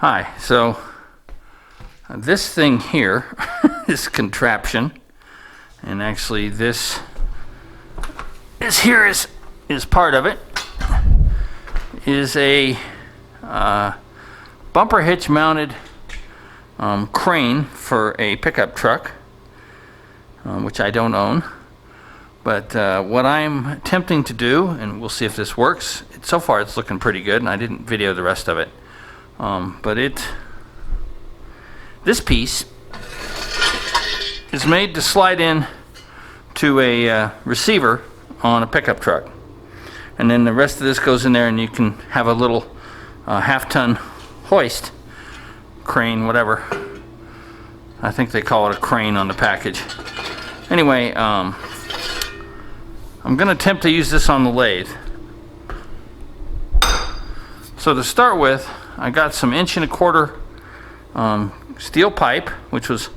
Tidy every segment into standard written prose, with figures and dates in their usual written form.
Hi, so this thing here, this contraption, and actually this here is part of it, is a bumper hitch mounted crane for a pickup truck, which I don't own. But what I'm attempting to do, and we'll see if this works, so far it's looking pretty good, and I didn't video the rest of it. This piece is made to slide in to a receiver on a pickup truck, and then the rest of this goes in there, and you can have a little half-ton hoist crane, whatever. I think they call it a crane on the package. Anyway, I'm going to attempt to use this on the lathe. So to start with, I got some 1.25 inch steel pipe, which was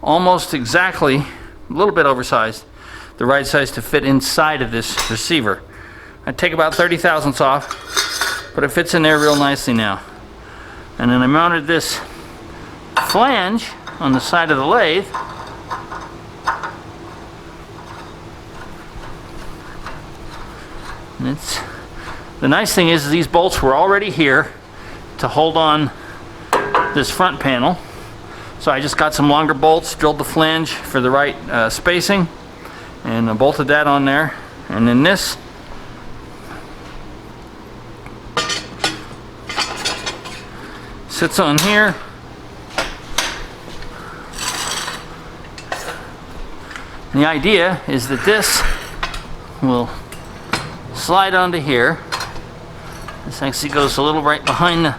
almost exactly, a little bit oversized, the right size to fit inside of this receiver. I take about 30 thousandths off, but it fits in there real nicely now. And then I mounted this flange on the side of the lathe. And the nice thing is these bolts were already here to hold on this front panel. So I just got some longer bolts, drilled the flange for the right spacing, and I bolted that on there. And then this sits on here. And the idea is that this will slide onto here. This actually goes a little right behind the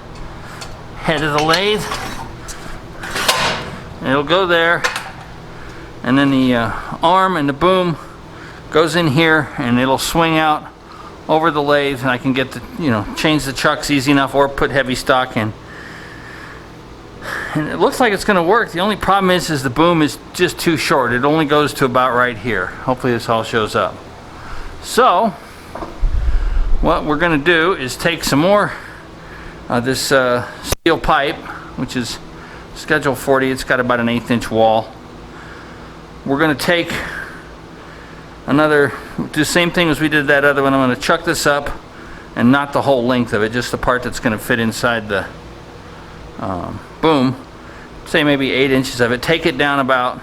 head of the lathe. And it'll go there, and then the arm and the boom goes in here, and it'll swing out over the lathe, and I can get the, change the chucks easy enough, or put heavy stock in. And it looks like it's going to work. The only problem is the boom is just too short. It only goes to about right here. Hopefully this all shows up. So what we're going to do is take some more of this steel pipe, which is Schedule 40. It's got about an 1/8 inch wall. We're going to take do the same thing as we did that other one. I'm going to chuck this up, and not the whole length of it, just the part that's going to fit inside the boom. Say maybe 8 inches of it. Take it down about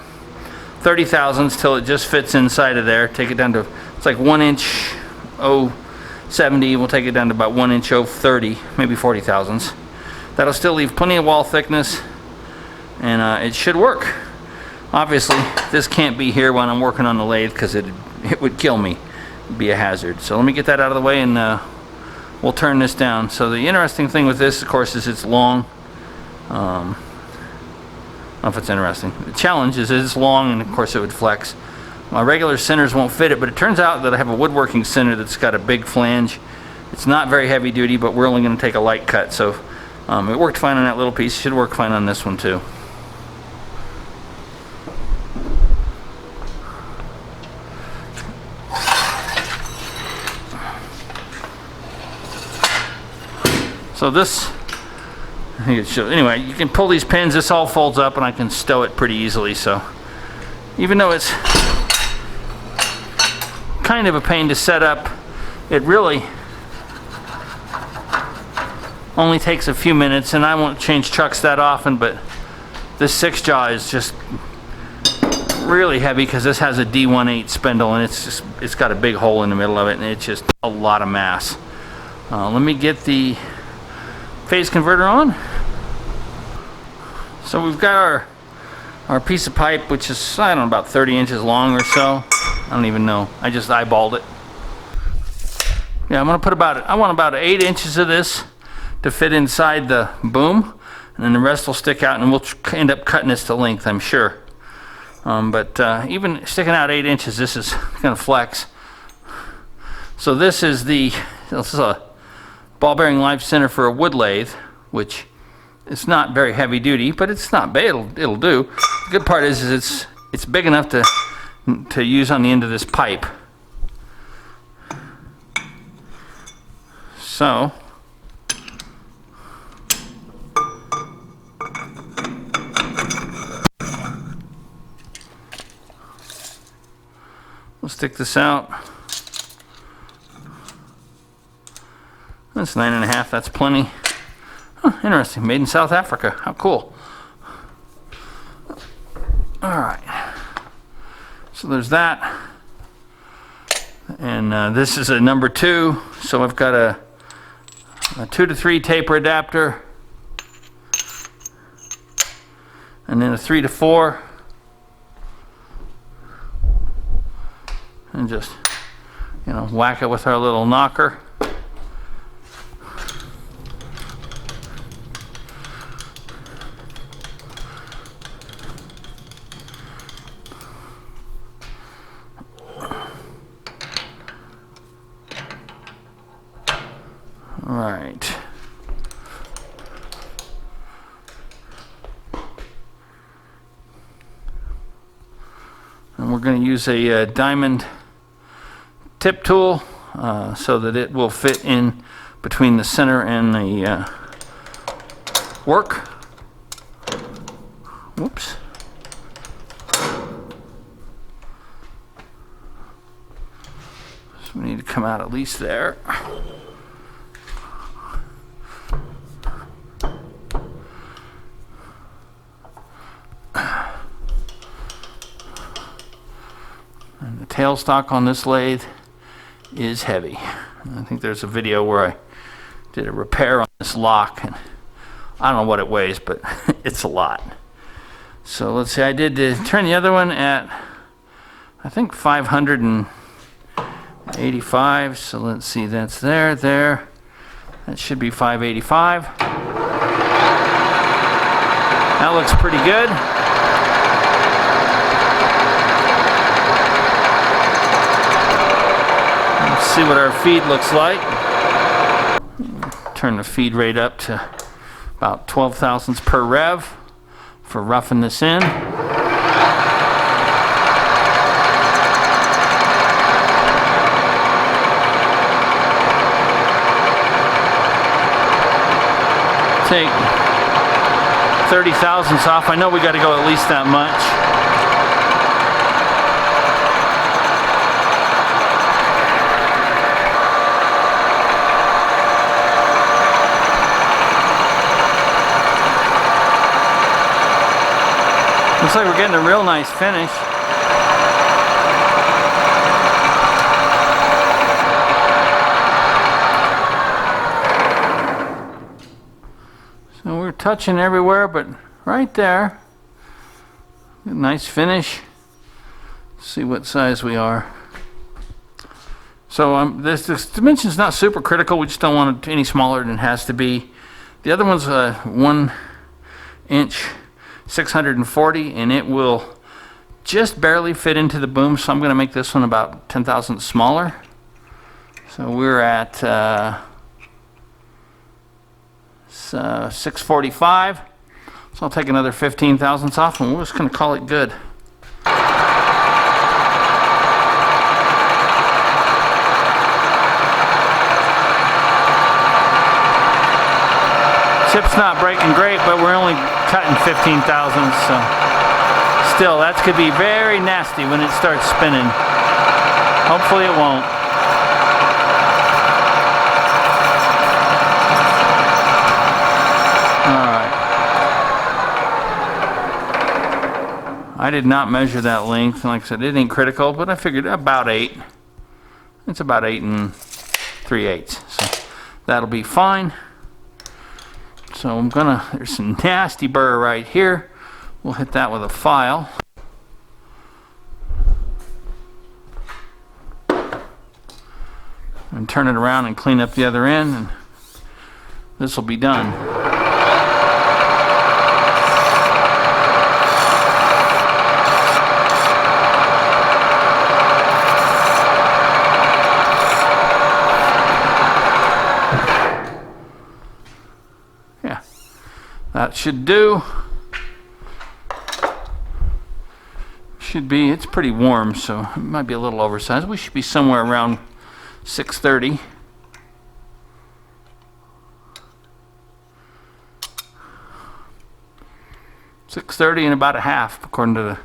30 thousandths till it just fits inside of there. Take it down to, it's like 1 inch 0.70. We'll take it down to about 1 inch 0.30, maybe 40 thousandths. That'll still leave plenty of wall thickness, and it should work. Obviously, this can't be here when I'm working on the lathe, because it would kill me. It'd be a hazard. So let me get that out of the way, and we'll turn this down. So the interesting thing with this, of course, is it's long. I don't know if it's interesting. The challenge is it's long, and of course it would flex. My regular centers won't fit it, but it turns out that I have a woodworking center that's got a big flange. It's not very heavy duty, but we're only going to take a light cut. So it worked fine on that little piece. Should work fine on this one too. So this, I think it shows. Anyway, you can pull these pins. This all folds up, and I can stow it pretty easily. So even though it's kind of a pain to set up, it really only takes a few minutes, and I won't change chucks that often, but this 6-jaw is just really heavy, because this has a D18 spindle, and it's got a big hole in the middle of it, and it's just a lot of mass. Let me get the phase converter on. So we've got our piece of pipe, which is, I don't know, about 30 inches long or so. I don't even know. I just eyeballed it. Yeah, I'm gonna put I want about 8 inches of this to fit inside the boom, and then the rest will stick out, and we'll end up cutting this to length, I'm sure. But even sticking out 8 inches, this is gonna flex. So this is a ball bearing live center for a wood lathe, which it's not very heavy duty, but it's not bad. It'll do. The good part is it's big enough to use on the end of this pipe. So We'll stick this out. That's 9.5, that's plenty. Huh, interesting, made in South Africa, how cool. All right, so there's that. And this is a number 2, so I've got a 2 to 3 taper adapter, and then a 3 to 4, and just, you know, whack it with our little knocker. All right. And we're going to use a diamond tip tool so that it will fit in between the center and the work. Whoops. So we need to come out at least there. And the tailstock on this lathe is heavy. I think there's a video where I did a repair on this lock, and I don't know what it weighs, but it's a lot. So let's see, I did turn the other one at, I think, 585. So let's see, that's there. That should be 585. That looks pretty good. Let's see what our feed looks like. Turn the feed rate up to about 12 thousandths per rev for roughing this in. Take 30 thousandths off. I know we got to go at least that much. Looks like we're getting a real nice finish. So we're touching everywhere, but right there, nice finish. Let's see what size we are. So this dimension's not super critical. We just don't want it any smaller than it has to be. The other one's a 1 inch 640, and it will just barely fit into the boom. So I'm going to make this one about 10 thousandths smaller. So we're at 645. So I'll take another 15 thousandths off, and we're just going to call it good. Chip's not breaking great, but we're only cutting 15 thousandths, so still, that could be very nasty when it starts spinning. Hopefully it won't. Alright. I did not measure that length. Like I said, it ain't critical, but I figured about 8. It's about 8 3/8. So that'll be fine. So I'm gonna, there's some nasty burr right here. We'll hit that with a file. And turn it around and clean up the other end, and this will be done. That should do. Should be, it's pretty warm, so it might be a little oversized. We should be somewhere around 630. $630 and about a half according to the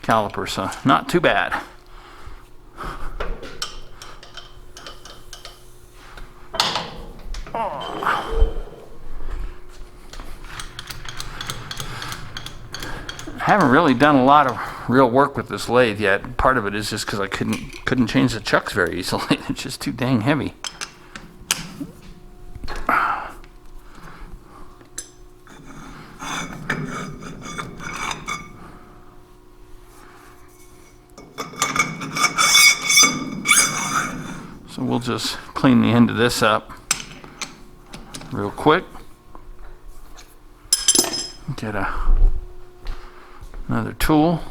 caliper, so not too bad. haven't really done a lot of real work with this lathe yet. Part of it is just because I couldn't change the chucks very easily. It's just too dang heavy. So we'll just clean the end of this up real quick. Get another tool.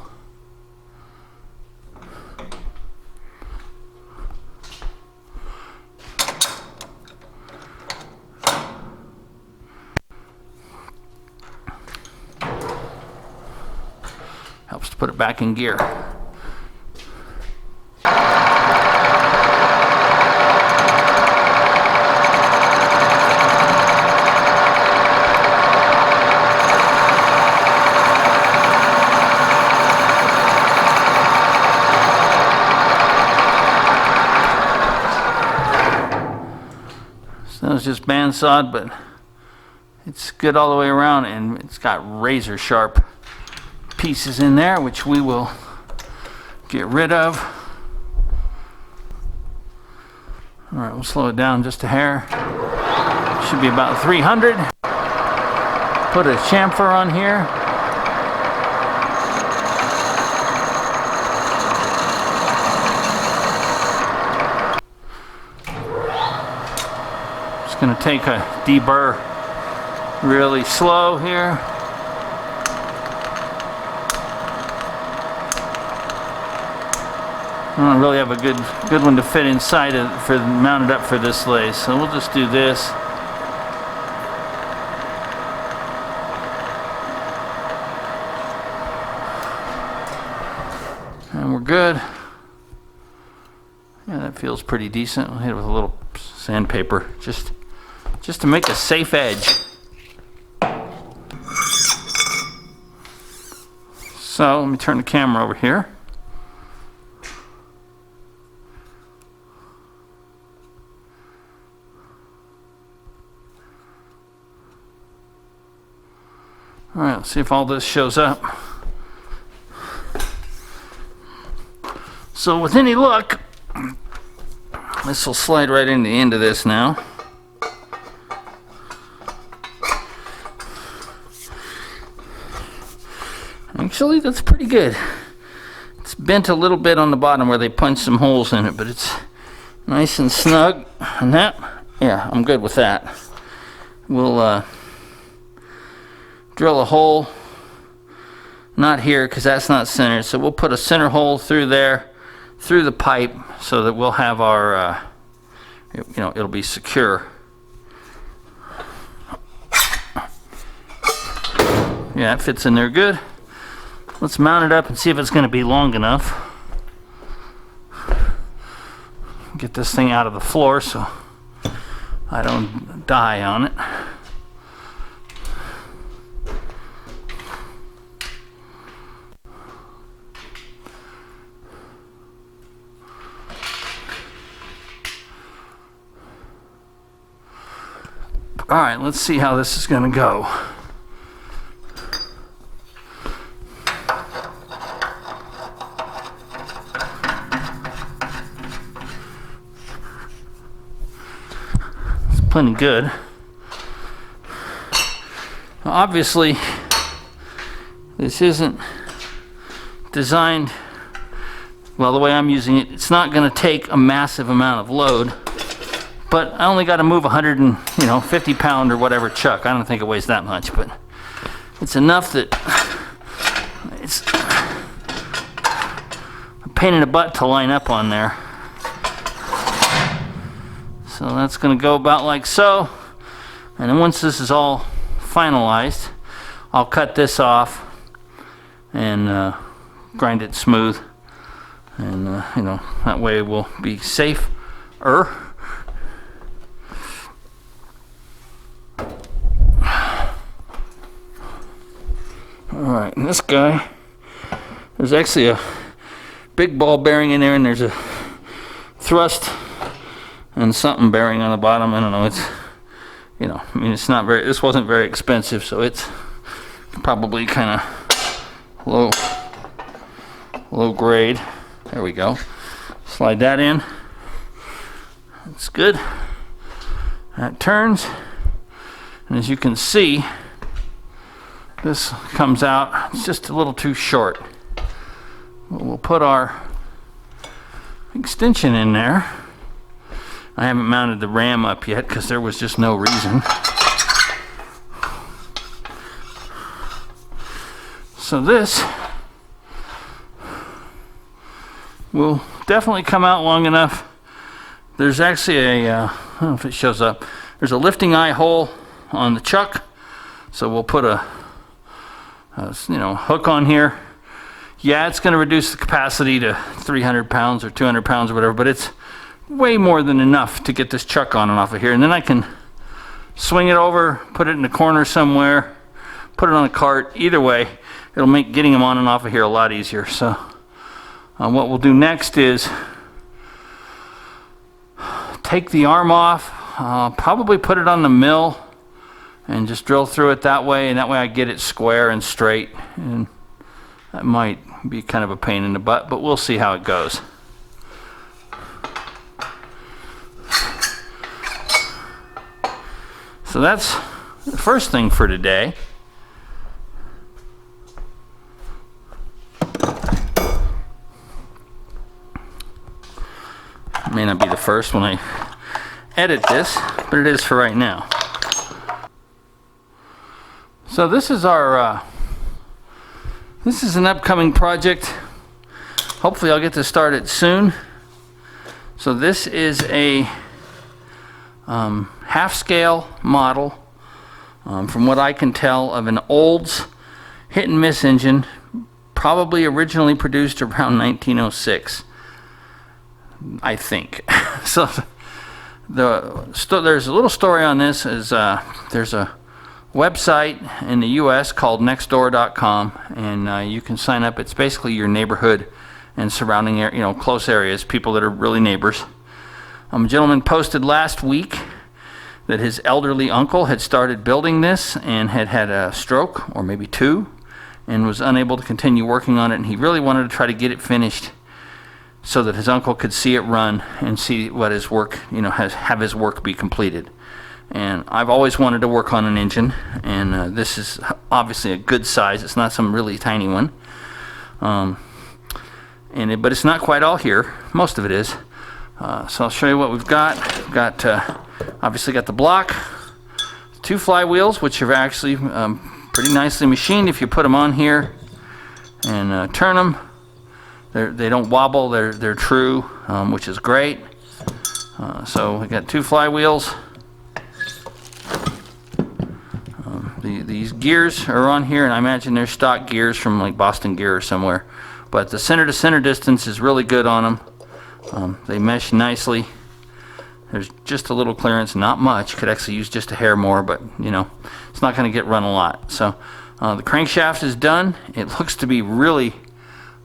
Helps to put it back in gear. That was just bandsawed, but it's good all the way around, and it's got razor sharp pieces in there, which we will get rid of. All right, we'll slow it down just a hair. Should be about 300. Put a chamfer on here. Going to take a deburr really slow here. I don't really have a good one to fit inside it for mounted up for this lathe, so we'll just do this. And we're good. Yeah, that feels pretty decent. We'll hit it with a little sandpaper just to make a safe edge. So let me turn the camera over here. All right, let's see if all this shows up. So with any luck, this will slide right into the end of this now. Actually, that's pretty good. It's bent a little bit on the bottom where they punched some holes in it, but it's nice and snug. And that, yeah, I'm good with that. We'll drill a hole, not here because that's not centered, so we'll put a center hole through there, through the pipe, so that we'll have our, it'll be secure. Yeah, it fits in there good. Let's mount it up and see if it's going to be long enough. Get this thing out of the floor so I don't die on it. All right, let's see how this is going to go. It's plenty good. Obviously, this isn't designed, well, the way I'm using it, it's not going to take a massive amount of load. But I only got to move 150 pound or whatever chuck. I don't think it weighs that much, but it's enough that it's a pain in the butt to line up on there. So that's going to go about like so. And then once this is all finalized, I'll cut this off and grind it smooth. And, that way we'll be safer. Alright, and this guy, there's actually a big ball bearing in there, and there's a thrust and something bearing on the bottom. I don't know, it's, it's not very, this wasn't very expensive, so it's probably kind of low grade. There we go. Slide that in. That's good. That turns, and as you can see, this comes out, it's just a little too short. We'll put our extension in there. I haven't mounted the ram up yet because there was just no reason. So this will definitely come out long enough. There's actually a, I don't know if it shows up, there's a lifting eye hole on the chuck. So we'll put a hook on here. Yeah, it's going to reduce the capacity to 300 pounds or 200 pounds or whatever, but it's way more than enough to get this chuck on and off of here. And then I can swing it over, put it in the corner somewhere, put it on a cart. Either way, it'll make getting them on and off of here a lot easier. So what we'll do next is take the arm off, probably put it on the mill and just drill through it that way, and that way I get it square and straight. And that might be kind of a pain in the butt, but we'll see how it goes. So that's the first thing for today. It may not be the first when I edit this, but it is for right now. So this is our this is an upcoming project. Hopefully I'll get to start it soon. So this is a half scale model, from what I can tell, of an Olds hit and miss engine, probably originally produced around 1906, I think. So there's a little story on this. Is there's a website in the US called nextdoor.com, and you can sign up. It's basically your neighborhood and surrounding close areas, people that are really neighbors. A gentleman posted last week that his elderly uncle had started building this and had had a stroke, or maybe two, and was unable to continue working on it, and he really wanted to try to get it finished so that his uncle could see it run and see what his work, have his work be completed. And I've always wanted to work on an engine, and this is obviously a good size. It's not some really tiny one, but it's not quite all here. Most of it is. So I'll show you what we've got. We've got obviously got the block, two flywheels, which are actually pretty nicely machined. If you put them on here and turn them, they don't wobble. They're true, which is great. So we got two flywheels. These gears are on here, and I imagine they're stock gears from like Boston Gear or somewhere. But the center to center distance is really good on them. They mesh nicely. There's just a little clearance, not much. Could actually use just a hair more, but it's not going to get run a lot. So the crankshaft is done. It looks to be really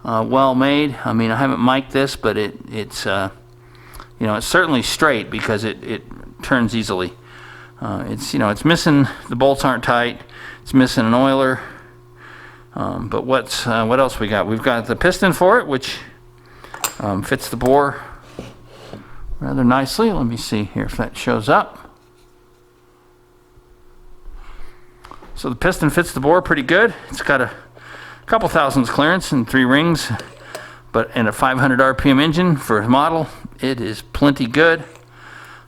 well made. I mean, I haven't mic'd this, but it's it's certainly straight because it turns easily. It's missing, the bolts aren't tight. It's missing an oiler. But what else we got? We've got the piston for it, which fits the bore rather nicely. Let me see here if that shows up. So the piston fits the bore pretty good. It's got a couple thousandths clearance and 3 rings, but in a 500 RPM engine for a model, it is plenty good.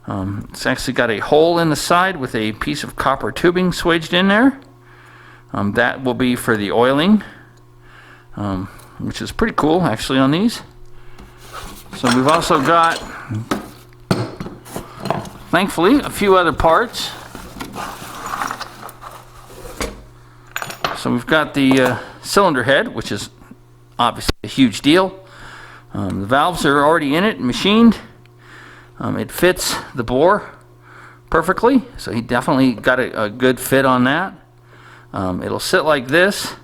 It's actually got a hole in the side with a piece of copper tubing swaged in there. That will be for the oiling, which is pretty cool actually on these. So we've also got, thankfully, a few other parts. So we've got the cylinder head, which is obviously a huge deal. The valves are already in it, machined. It fits the bore perfectly, so he definitely got a good fit on that. It'll sit like this.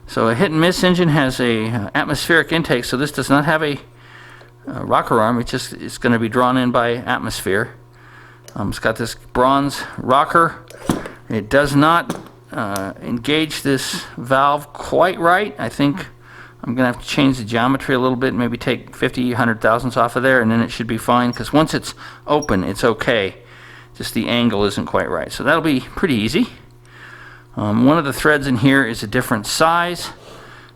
So a hit and miss engine has a atmospheric intake, so this does not have a rocker arm. It's going to be drawn in by atmosphere. It's got this bronze rocker. It does not engage this valve quite right. I think I'm going to have to change the geometry a little bit, maybe take 50 100 thousandths off of there, and then it should be fine, because once it's open, it's okay. Just the angle isn't quite right. So that'll be pretty easy. One of the threads in here is a different size.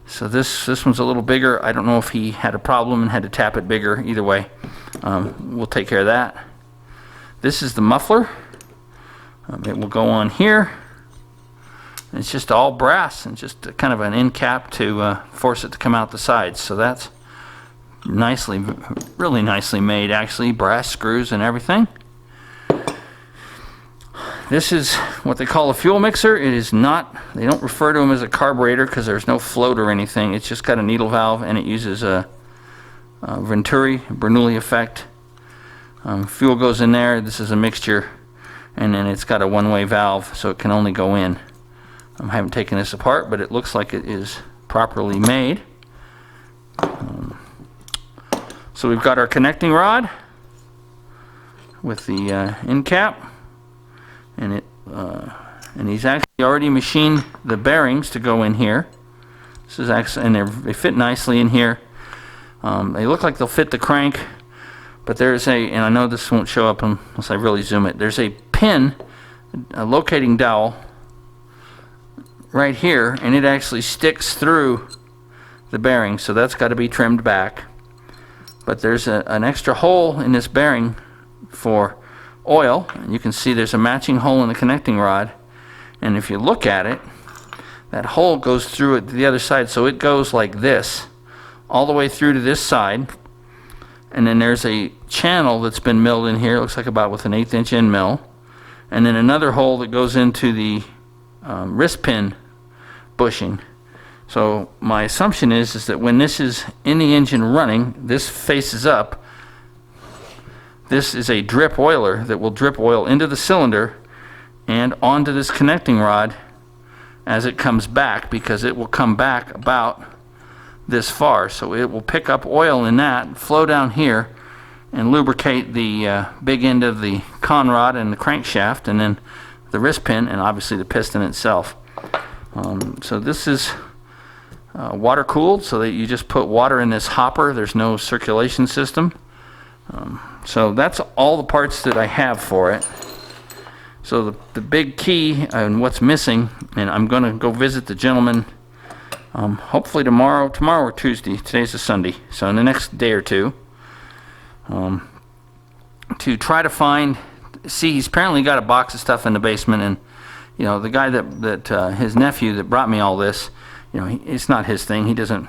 So this one's a little bigger. I don't know if he had a problem and had to tap it bigger. Either way, we'll take care of that. This is the muffler. It will go on here. It's just all brass and just kind of an end cap to force it to come out the sides. So that's nicely, really nicely made actually. Brass screws and everything. This is what they call a fuel mixer. It is not, they don't refer to them as a carburetor because there's no float or anything. It's just got a needle valve, and it uses a Bernoulli effect. Fuel goes in there. This is a mixture, and then it's got a one-way valve, so it can only go in. I haven't taken this apart, but it looks like it is properly made. So we've got our connecting rod with the end cap. And he's actually already machined the bearings to go in here. This is actually, and they fit nicely in here. They look like they'll fit the crank, but there's and I know this won't show up unless I really zoom it. There's a pin, a locating dowel, right here, and it actually sticks through the bearing, so that's got to be trimmed back. But there's an extra hole in this bearing for oil, and you can see there's a matching hole in the connecting rod, and if you look at it, that hole goes through it to the other side, so it goes like this all the way through to this side, and then there's a channel that's been milled in here. It looks like about with an 1/8 inch end mill, and then another hole that goes into the wrist pin bushing. So my assumption is that when this is in the engine running, this faces up. This is a drip oiler that will drip oil into the cylinder and onto this connecting rod as it comes back, because it will come back about this far. So it will pick up oil in that, flow down here, and lubricate the big end of the con rod and the crankshaft, and then the wrist pin, and obviously the piston itself. So this is water cooled, so that you just put water in this hopper. There's no circulation system. So that's all the parts that I have for it. So the big key and what's missing, and I'm going to go visit the gentleman hopefully tomorrow or Tuesday. Today's a Sunday, so in the next day or two, to try to find, see, he's apparently got a box of stuff in the basement, and you know, the guy that his nephew that brought me all this, you know, it's not his thing. He didn't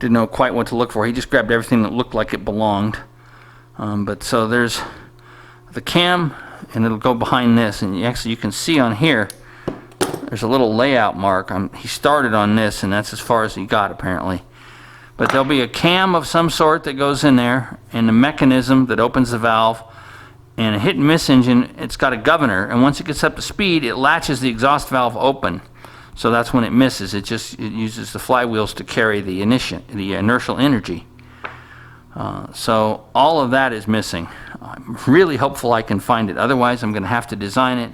know quite what to look for. He just grabbed everything that looked like it belonged. But so there's the cam, and it'll go behind this, and you can see on here there's a little layout mark. He started on this, and that's as far as he got apparently. But there'll be a cam of some sort that goes in there, and the mechanism that opens the valve, and a hit and miss engine. It's got a governor, and once it gets up to speed, it latches the exhaust valve open. So that's when it misses. It uses the flywheels to carry the inertial energy. So all of that is missing. I'm really hopeful I can find it. Otherwise, I'm going to have to design it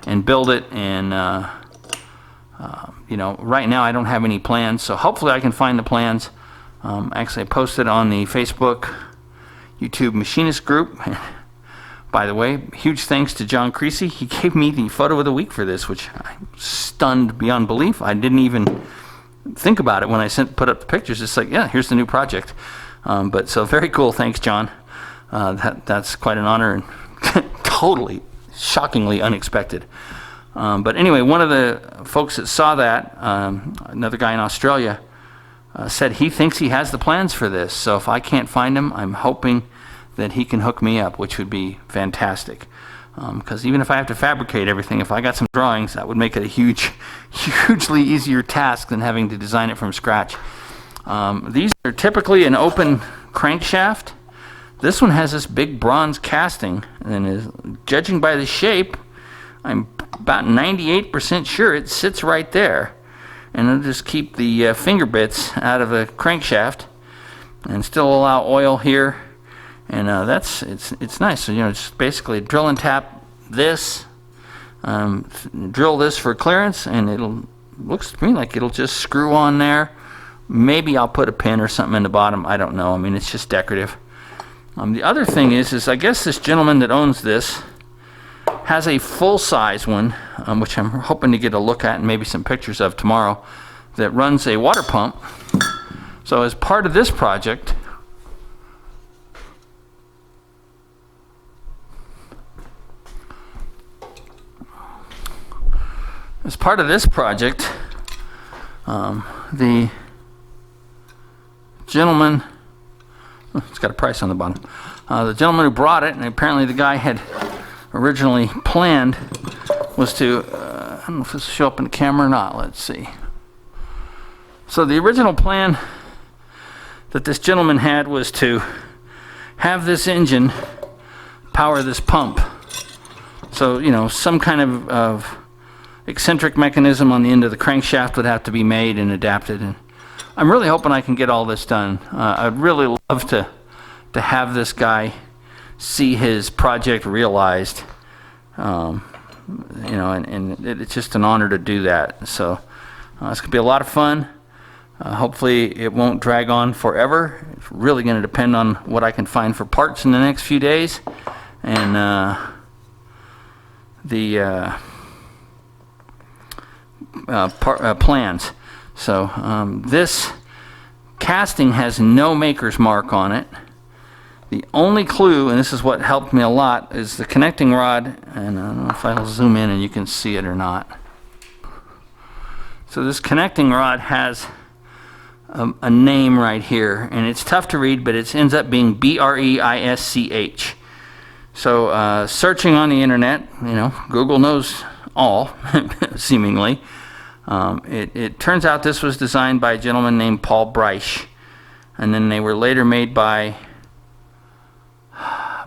and build it. And you know, right now I don't have any plans. So hopefully I can find the plans. Actually, I posted on the Facebook YouTube Machinist group. By the way, huge thanks to John Creasy. He gave me the photo of the week for this, which I'm stunned beyond belief. I didn't even think about it when I put up the pictures. It's like, yeah, here's the new project. But so very cool. Thanks, John. That's quite an honor and totally, shockingly unexpected. But anyway, one of the folks that saw that, another guy in Australia, said he thinks he has the plans for this. So if I can't find him, I'm hoping that he can hook me up, which would be fantastic. Because even if I have to fabricate everything, if I got some drawings, that would make it a hugely easier task than having to design it from scratch. These are typically an open crankshaft. This one has this big bronze casting, and judging by the shape, I'm about 98% sure it sits right there. And I'll just keep the finger bits out of the crankshaft and still allow oil here. And it's nice. So, you know, it's basically drill and tap this. drill this for clearance, and looks to me like it'll just screw on there. Maybe I'll put a pin or something in the bottom. I don't know. I mean, it's just decorative. The other thing is I guess this gentleman that owns this has a full-size one, which I'm hoping to get a look at and maybe some pictures of tomorrow, that runs a water pump. So as part of this project, the gentleman, it's got a price on the bottom, the gentleman who brought it, and apparently the guy had originally planned, was to, I don't know if this will show up in the camera or not, let's see. So the original plan that this gentleman had was to have this engine power this pump. So, you know, some kind of eccentric mechanism on the end of the crankshaft would have to be made and adapted. And I'm really hoping I can get all this done. I'd really love to have this guy see his project realized. You know, and it's just an honor to do that. So it's going to be a lot of fun. Hopefully it won't drag on forever. It's really going to depend on what I can find for parts in the next few days, and the plans. So this casting has no maker's mark on it. The only clue, and this is what helped me a lot, is the connecting rod, and I don't know if I'll zoom in and you can see it or not. So this connecting rod has a name right here, and it's tough to read, but it ends up being B-R-E-I-S-C-H. So searching on the internet, you know, Google knows all, seemingly. It turns out this was designed by a gentleman named Paul Bryce, and then they were later made by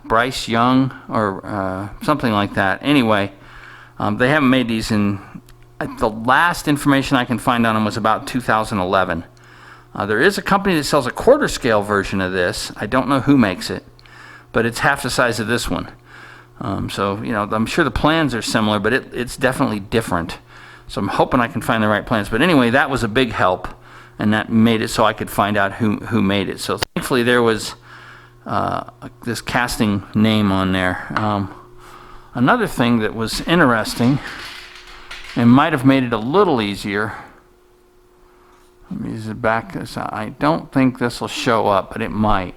Bryce Young or something like that. Anyway, they haven't made these in, the last information I can find on them was about 2011. There is a company that sells a quarter scale version of this. I don't know who makes it, but it's half the size of this one. So, you know, I'm sure the plans are similar, but it's definitely different. So I'm hoping I can find the right plans. But anyway, that was a big help, and that made it so I could find out who made it. So thankfully there was this casting name on there. Another thing that was interesting and might have made it a little easier, let me use it back. I don't think this will show up, but it might.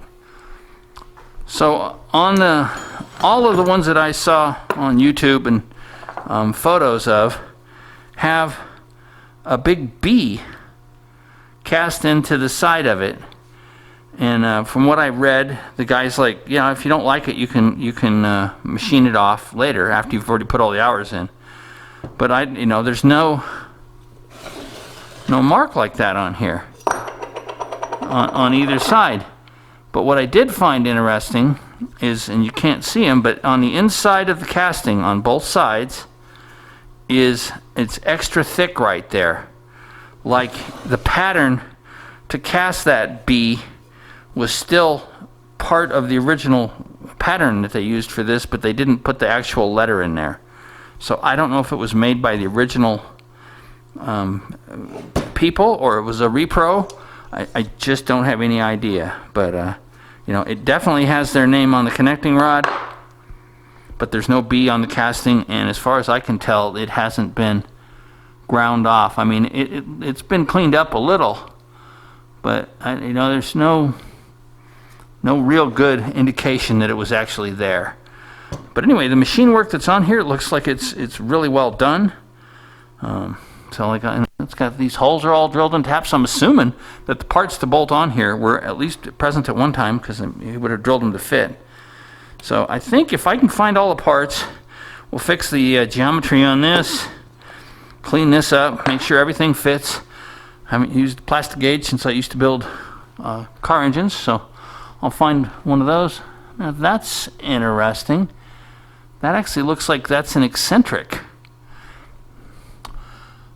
So on all of the ones that I saw on YouTube and photos of have a big B cast into the side of it. And from what I read, the guy's like, you know, if you don't like it, you can machine it off later after you've already put all the hours in. But you know, there's no mark like that on here on either side. But what I did find interesting is, and you can't see them, but on the inside of the casting on both sides it's extra thick right there. Like the pattern to cast that B was still part of the original pattern that they used for this, but they didn't put the actual letter in there. So I don't know if it was made by the original people or it was a repro. I just don't have any idea. But you know, it definitely has their name on the connecting rod, but there's no B on the casting, and as far as I can tell, it hasn't been ground off. I mean, it's been cleaned up a little, but you know, there's no real good indication that it was actually there. But anyway, the machine work that's on here, it looks like it's really well done. So like it's got these holes are all drilled and tapped. So I'm assuming that the parts to bolt on here were at least present at one time, because he would have drilled them to fit. So I think if I can find all the parts, we'll fix the geometry on this, clean this up, make sure everything fits. I haven't used plastic gauge since I used to build car engines, so I'll find one of those. Now that's interesting. That actually looks like that's an eccentric.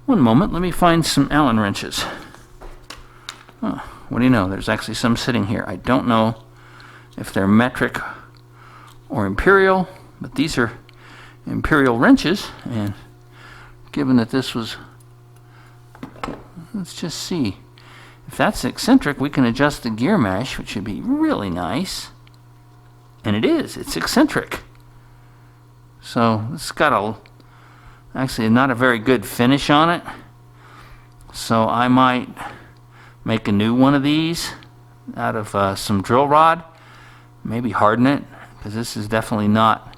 One moment, let me find some Allen wrenches. Oh, what do you know? There's actually some sitting here. I don't know if they're metric or imperial, but these are imperial wrenches, and given that this was, let's just see. If that's eccentric, we can adjust the gear mesh, which should be really nice. And it is. It's eccentric. So it's got actually not a very good finish on it. So I might make a new one of these out of some drill rod. Maybe harden it, because this is definitely not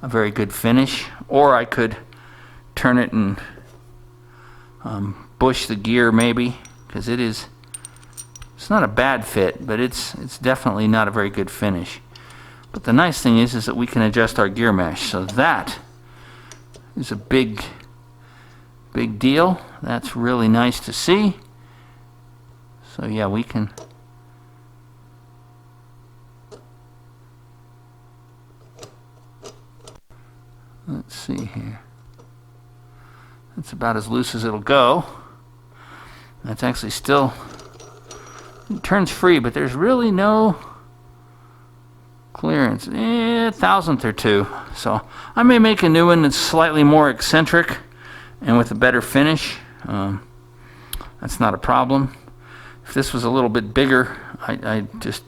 a very good finish. Or I could turn it and bush the gear maybe, because it's not a bad fit, but it's definitely not a very good finish. But the nice thing is that we can adjust our gear mesh, so that is a big deal. That's really nice to see. So yeah, we can let's see here. That's about as loose as it'll go. That's actually still, it turns free, but there's really no clearance, thousandth or two. So I may make a new one that's slightly more eccentric and with a better finish. That's not a problem. If this was a little bit bigger, I'd just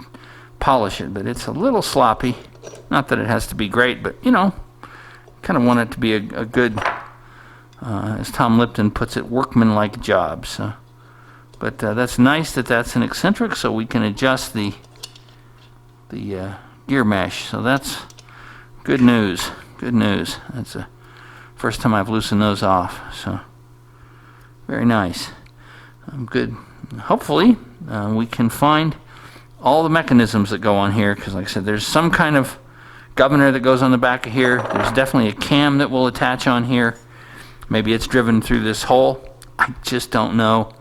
polish it, but it's a little sloppy. Not that it has to be great, but you know, kind of want it to be a good, as Tom Lipton puts it, workmanlike job. So, but that's nice that that's an eccentric, so we can adjust the gear mesh. So that's good news. Good news. That's the first time I've loosened those off. So very nice. Good. Hopefully we can find all the mechanisms that go on here, because like I said, there's some kind of governor that goes on the back of here. There's definitely a cam that will attach on here. Maybe it's driven through this hole. I just don't know,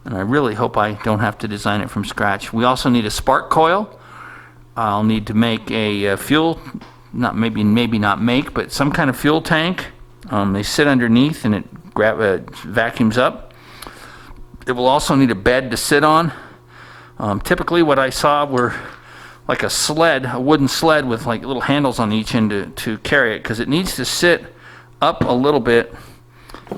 and I really hope I don't have to design it from scratch. We also need a spark coil. I'll need to make a fuel, maybe not make, but some kind of fuel tank. They sit underneath and it vacuums up. It will also need a bed to sit on. Typically what I saw were like a sled, a wooden sled with like little handles on each end to carry it, because it needs to sit up a little bit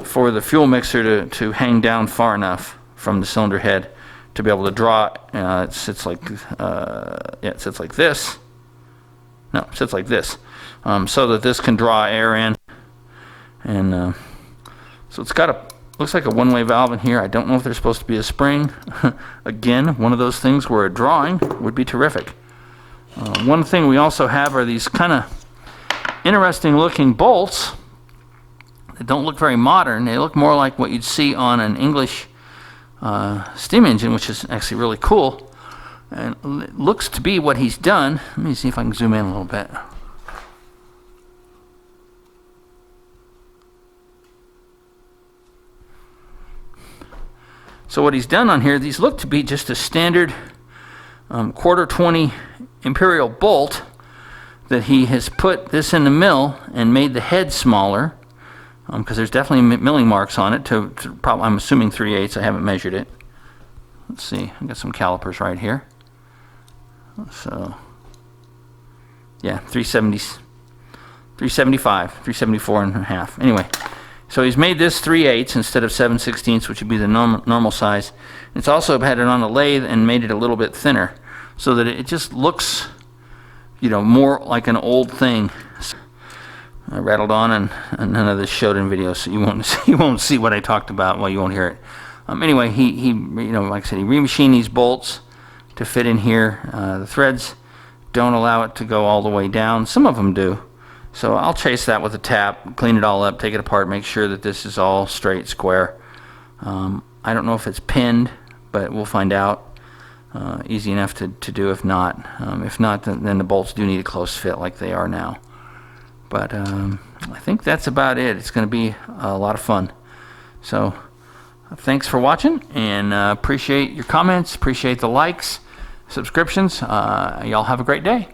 for the fuel mixer to hang down far enough from the cylinder head to be able to draw it. It sits like it sits like this. No, it sits like this, so that this can draw air in. And so it's got looks like a one-way valve in here. I don't know if there's supposed to be a spring. Again, one of those things where a drawing would be terrific. One thing we also have are these kind of interesting looking bolts that don't look very modern. They look more like what you'd see on an English steam engine, which is actually really cool. And it looks to be what he's done. Let me see if I can zoom in a little bit. So what he's done on here, these look to be just a standard quarter 20 imperial bolt that he has put this in the mill and made the head smaller, because there's definitely milling marks on it to probably, I'm assuming 3/8. I haven't measured it. Let's see, I got some calipers right here. So yeah, 375, 374 and a half. Anyway, so he's made this 3/8 instead of 7/16, which would be the normal size. It's also had it on a lathe and made it a little bit thinner, so that it just looks, you know, more like an old thing. I rattled on, and none of this showed in video, so you won't see what I talked about. Well, you won't hear it. Anyway, he you know, like I said, he remachined these bolts to fit in here. The threads don't allow it to go all the way down. Some of them do. So I'll chase that with a tap, clean it all up, take it apart, make sure that this is all straight, square. I don't know if it's pinned, but we'll find out. Easy enough to do if not. If not, then the bolts do need a close fit like they are now. But I think that's about it. It's going to be a lot of fun. So thanks for watching, and appreciate your comments, appreciate the likes, subscriptions. Y'all have a great day.